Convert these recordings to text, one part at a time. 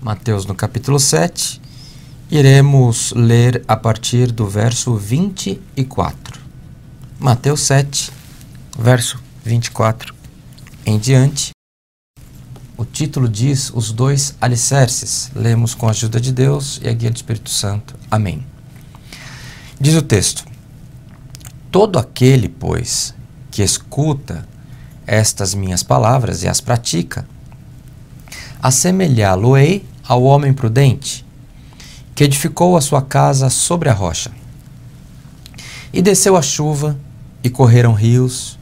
Mateus no capítulo 7, iremos ler a partir do verso 24. Mateus 7, verso 24 em diante. O título diz: Os dois alicerces. Lemos com a ajuda de Deus e a guia do Espírito Santo. Amém. Diz o texto: Todo aquele, pois, que escuta estas minhas palavras e as pratica, assemelhá-lo-ei ao homem prudente, que edificou a sua casa sobre a rocha. E desceu a chuva, e correram rios,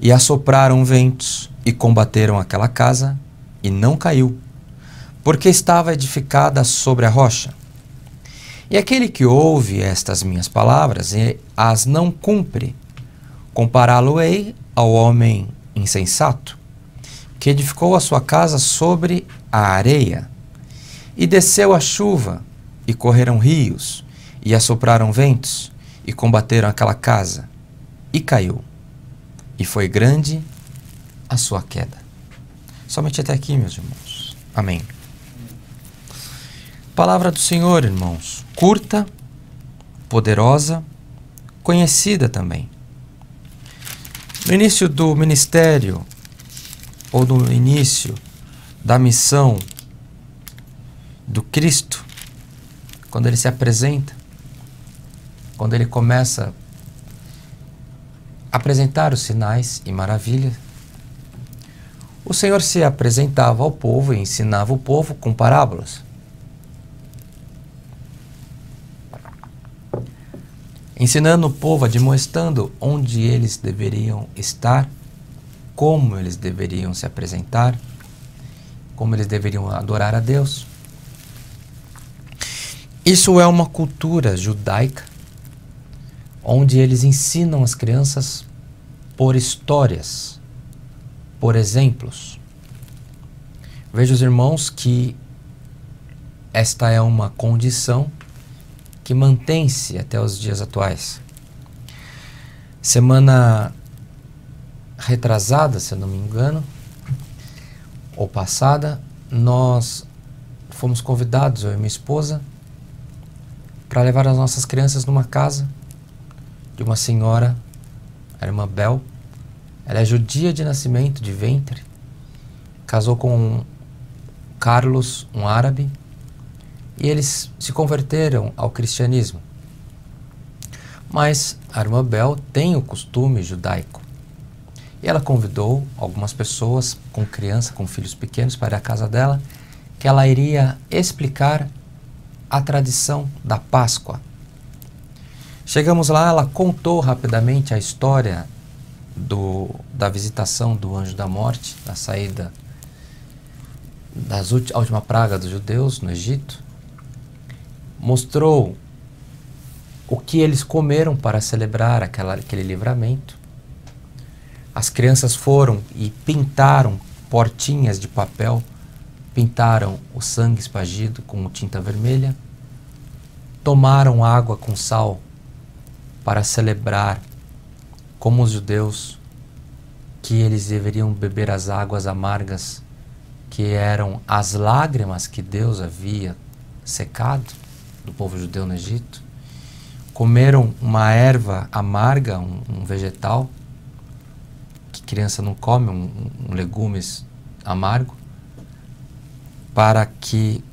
e assopraram ventos, e combateram aquela casa, e não caiu, porque estava edificada sobre a rocha. E aquele que ouve estas minhas palavras e as não cumpre, compará-lo-ei ao homem insensato, que edificou a sua casa sobre a areia. E desceu a chuva, e correram rios, e assopraram ventos, e combateram aquela casa, e caiu. E foi grande a sua queda. Somente até aqui, meus irmãos. Amém. Palavra do Senhor, irmãos. Curta, poderosa, conhecida também. No início do ministério, ou no início da missão do Cristo, quando ele se apresenta, quando ele começa a apresentar os sinais e maravilhas, o Senhor se apresentava ao povo e ensinava o povo com parábolas. Ensinando o povo, admoestando onde eles deveriam estar, como eles deveriam se apresentar, como eles deveriam adorar a Deus. Isso é uma cultura judaica, onde eles ensinam as crianças por histórias, por exemplos. Veja, os irmãos, que esta é uma condição que mantém-se até os dias atuais. Semana retrasada, se eu não me engano, ou passada, nós fomos convidados, eu e minha esposa, para levar as nossas crianças numa casa de uma senhora, a irmã Bel. Ela é judia de nascimento, de ventre, casou com Carlos, um árabe, e eles se converteram ao cristianismo. Mas a irmã Bel tem o costume judaico. E ela convidou algumas pessoas com criança, com filhos pequenos, para ir à casa dela, que ela iria explicar a tradição da Páscoa. Chegamos lá, ela contou rapidamente a história da visitação do anjo da morte, da saída da última praga dos judeus no Egito. Mostrou o que eles comeram para celebrar aquele livramento. As crianças foram e pintaram portinhas de papel, pintaram o sangue espargido com tinta vermelha, tomaram água com sal para celebrar, como os judeus, que eles deveriam beber as águas amargas, que eram as lágrimas que Deus havia secado do povo judeu no Egito. Comeram uma erva amarga, um vegetal, que criança não come, um legumes amargo, para que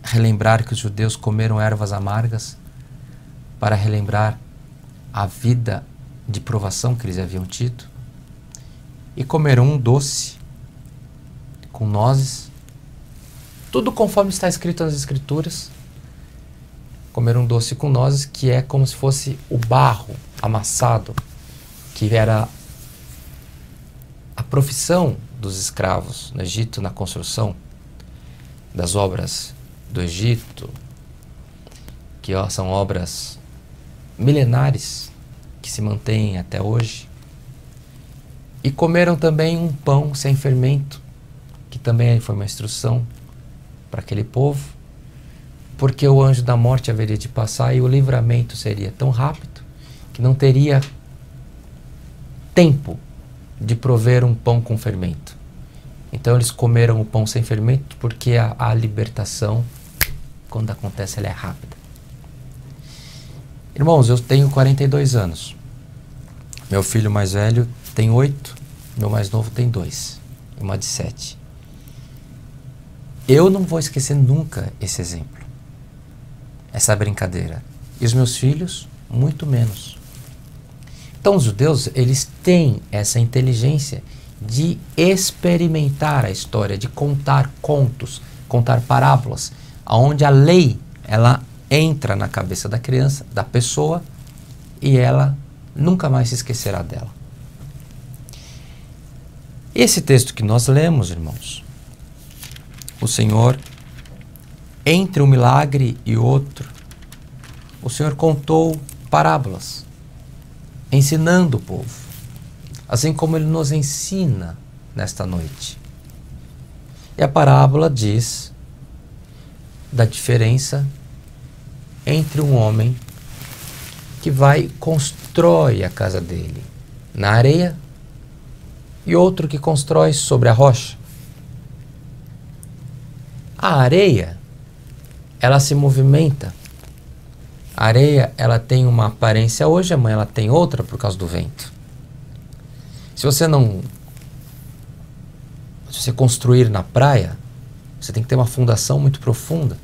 relembrar que os judeus comeram ervas amargas, para relembrar a vida de provação que eles haviam tido. E comeram um doce com nozes, tudo conforme está escrito nas Escrituras. Comeram um doce com nozes, que é como se fosse o barro amassado, que era a profissão dos escravos no Egito, na construção das obras do Egito, que são obras milenares que se mantêm até hoje. E comeram também um pão sem fermento, que também foi uma instrução para aquele povo, porque o anjo da morte haveria de passar e o livramento seria tão rápido que não teria tempo de prover um pão com fermento. Então eles comeram o pão sem fermento porque a libertação, quando acontece, ela é rápida. Irmãos, eu tenho 42 anos. Meu filho mais velho tem 8, meu mais novo tem 2, uma de 7. Eu não vou esquecer nunca esse exemplo, essa brincadeira. E os meus filhos, muito menos. Então os judeus, eles têm essa inteligência de experimentar a história, de contar contos, contar parábolas, onde a lei, ela entra na cabeça da criança, da pessoa, e ela nunca mais se esquecerá dela. Esse texto que nós lemos, irmãos, o Senhor, entre um milagre e outro, o Senhor contou parábolas, ensinando o povo, assim como Ele nos ensina nesta noite. E a parábola diz da diferença entre um homem que vai e constrói a casa dele na areia e outro que constrói sobre a rocha. A areia, ela se movimenta. A areia, ela tem uma aparência hoje, amanhã ela tem outra por causa do vento. Se você construir na praia, você tem que ter uma fundação muito profunda,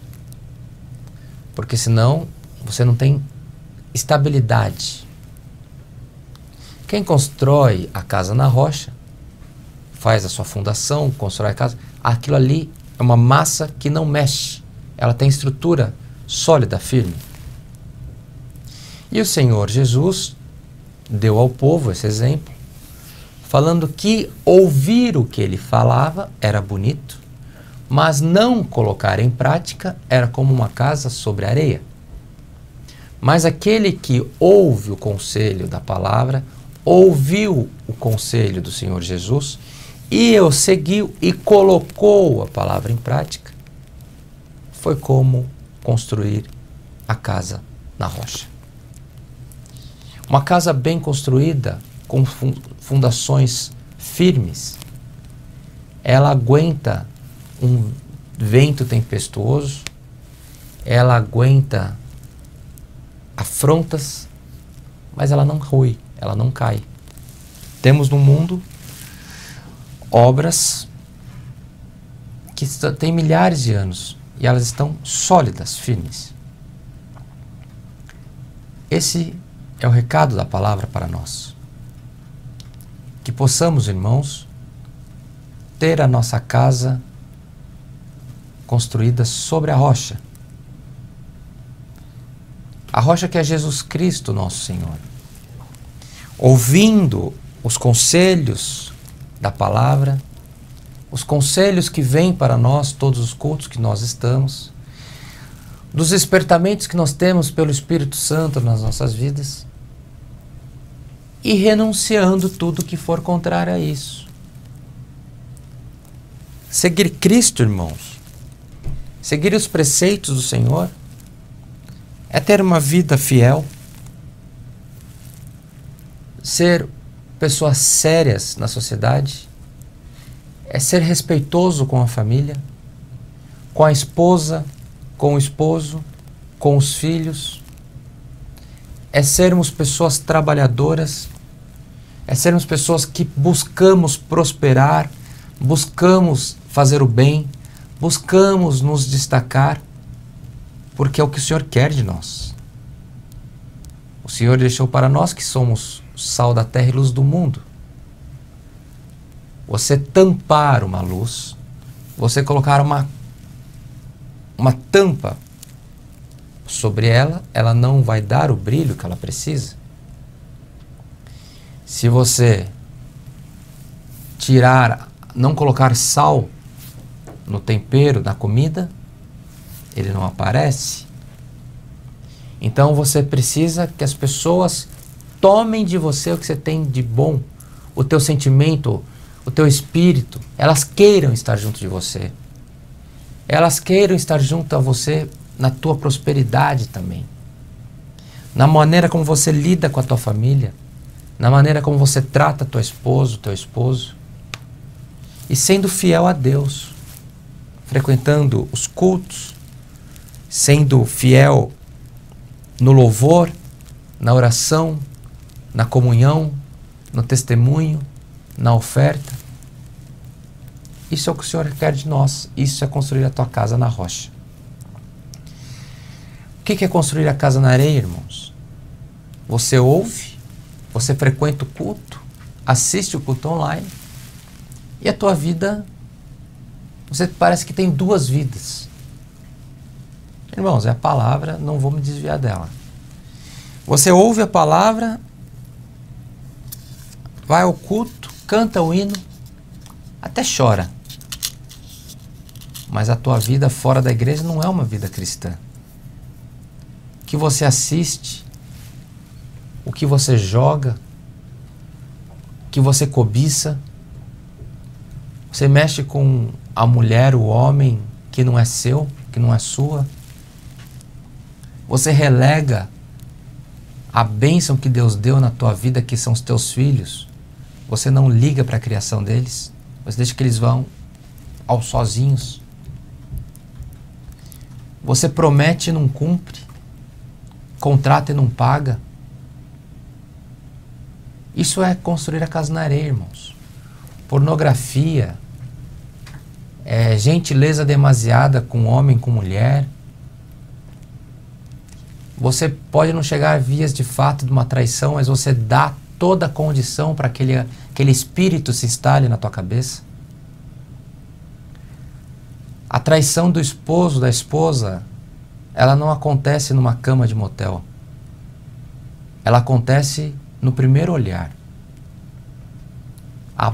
porque senão você não tem estabilidade. Quem constrói a casa na rocha, faz a sua fundação, constrói a casa, aquilo ali é uma massa que não mexe, ela tem estrutura sólida, firme. E o Senhor Jesus deu ao povo esse exemplo, falando que ouvir o que ele falava era bonito, mas não colocar em prática era como uma casa sobre areia. Mas aquele que ouve o conselho da palavra, ouviu o conselho do Senhor Jesus e o seguiu e colocou a palavra em prática, foi como construir a casa na rocha. Uma casa bem construída, com fundações firmes, ela aguenta um vento tempestuoso, ela aguenta afrontas, mas ela não rui, ela não cai. Temos no mundo obras que têm milhares de anos e elas estão sólidas, firmes. Esse é o recado da palavra para nós. Que possamos, irmãos, ter a nossa casa construída sobre a rocha. A rocha que é Jesus Cristo, nosso Senhor. Ouvindo os conselhos da palavra, os conselhos que vêm para nós, todos os cultos que nós estamos, dos despertamentos que nós temos pelo Espírito Santo nas nossas vidas, e renunciando tudo que for contrário a isso. Seguir Cristo, irmãos, seguir os preceitos do Senhor, é ter uma vida fiel, ser pessoas sérias na sociedade, é ser respeitoso com a família, com a esposa, com o esposo, com os filhos, é sermos pessoas trabalhadoras, é sermos pessoas que buscamos prosperar, buscamos fazer o bem, buscamos nos destacar, porque é o que o Senhor quer de nós. O Senhor deixou para nós que somos sal da terra e luz do mundo. Você tampar uma luz, você colocar uma tampa sobre ela, ela não vai dar o brilho que ela precisa. Se você não colocar sal no tempero, na comida, ele não aparece. Então você precisa que as pessoas tomem de você o que você tem de bom, o teu sentimento, o teu espírito, elas queiram estar junto de você. Elas queiram estar junto a você na tua prosperidade também. Na maneira como você lida com a tua família, na maneira como você trata tua esposa, teu esposo. e sendo fiel a Deus, frequentando os cultos, sendo fiel no louvor, na oração, na comunhão, no testemunho, na oferta. Isso é o que o Senhor quer de nós. Isso é construir a tua casa na rocha. O que é construir a casa na areia, irmãos? Você ouve, você frequenta o culto, assiste o culto online, e a tua vida, você parece que tem duas vidas. Irmãos, é a palavra, não vou me desviar dela. Você ouve a palavra, vai ao culto, canta o hino, até chora. Mas a tua vida fora da igreja não é uma vida cristã. O que você assiste, o que você joga, o que você cobiça, você mexe com a mulher, o homem que não é seu, que não é sua. Você relega a bênção que Deus deu na tua vida, que são os teus filhos. Você não liga para a criação deles. Você deixa que eles vão aos sozinhos. Você promete e não cumpre. Contrata e não paga. Isso é construir a casa na areia, irmãos. Pornografia, gentileza demasiada com homem, com mulher. Você pode não chegar a vias de fato de uma traição, mas você dá toda a condição para aquele espírito se instale na tua cabeça. A traição do esposo, da esposa, ela não acontece numa cama de motel. Ela acontece no primeiro olhar.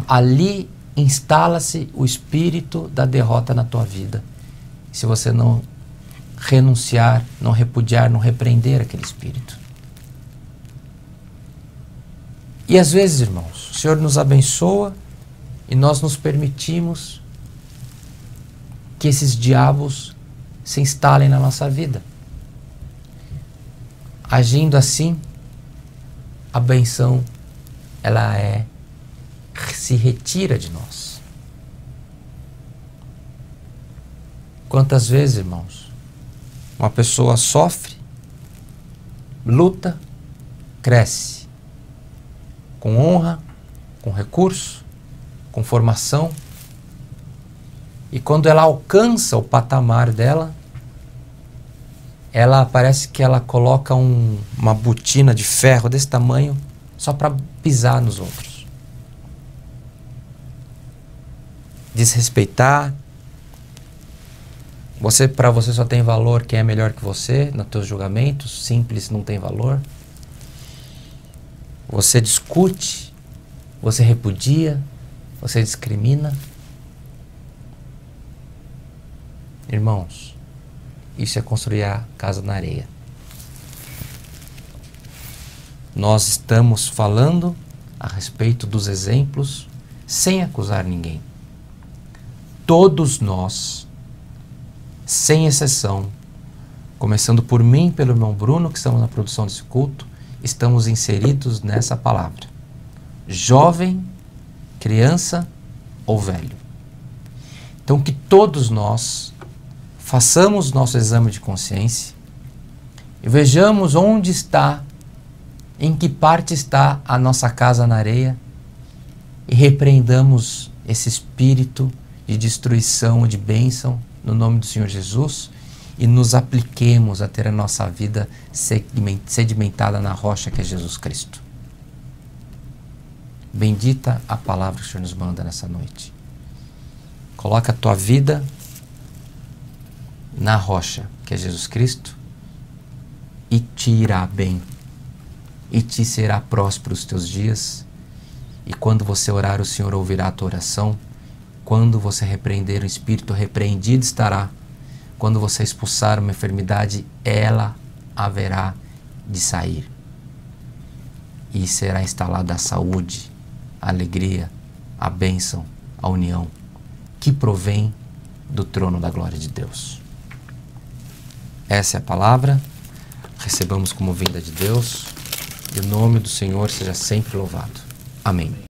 Ali instala-se o espírito da derrota na tua vida. Se você não renunciar, não repudiar, não repreender aquele espírito. E às vezes, irmãos, o Senhor nos abençoa e nós nos permitimos que esses diabos se instalem na nossa vida. Agindo assim, a benção, ela se retira de nós. Quantas vezes, irmãos, uma pessoa sofre, luta, cresce, com honra, com recurso, com formação, e quando ela alcança o patamar dela, ela parece que ela coloca uma botina de ferro desse tamanho só para pisar nos outros. Desrespeitar. Para você só tem valor quem é melhor que você, nos teus julgamentos, simples não tem valor. Você discute, você repudia, você discrimina. Irmãos, isso é construir a casa na areia. Nós estamos falando a respeito dos exemplos sem acusar ninguém. Todos nós, sem exceção, começando por mim e pelo irmão Bruno, que estamos na produção desse culto, estamos inseridos nessa palavra. Jovem, criança ou velho. Então que todos nós façamos nosso exame de consciência e vejamos onde está, em que parte está a nossa casa na areia e repreendamos esse espírito de destruição, de bênção, no nome do Senhor Jesus, e nos apliquemos a ter a nossa vida sedimentada na rocha que é Jesus Cristo. Bendita a palavra que o Senhor nos manda nessa noite. Coloca a tua vida na rocha que é Jesus Cristo e te irá bem, e te será próspero os teus dias, e quando você orar, o Senhor ouvirá a tua oração. Quando você repreender o espírito, repreendido estará. Quando você expulsar uma enfermidade, ela haverá de sair. E será instalada a saúde, a alegria, a bênção, a união, que provém do trono da glória de Deus. Essa é a palavra. Recebamos como vinda de Deus. E o nome do Senhor seja sempre louvado. Amém.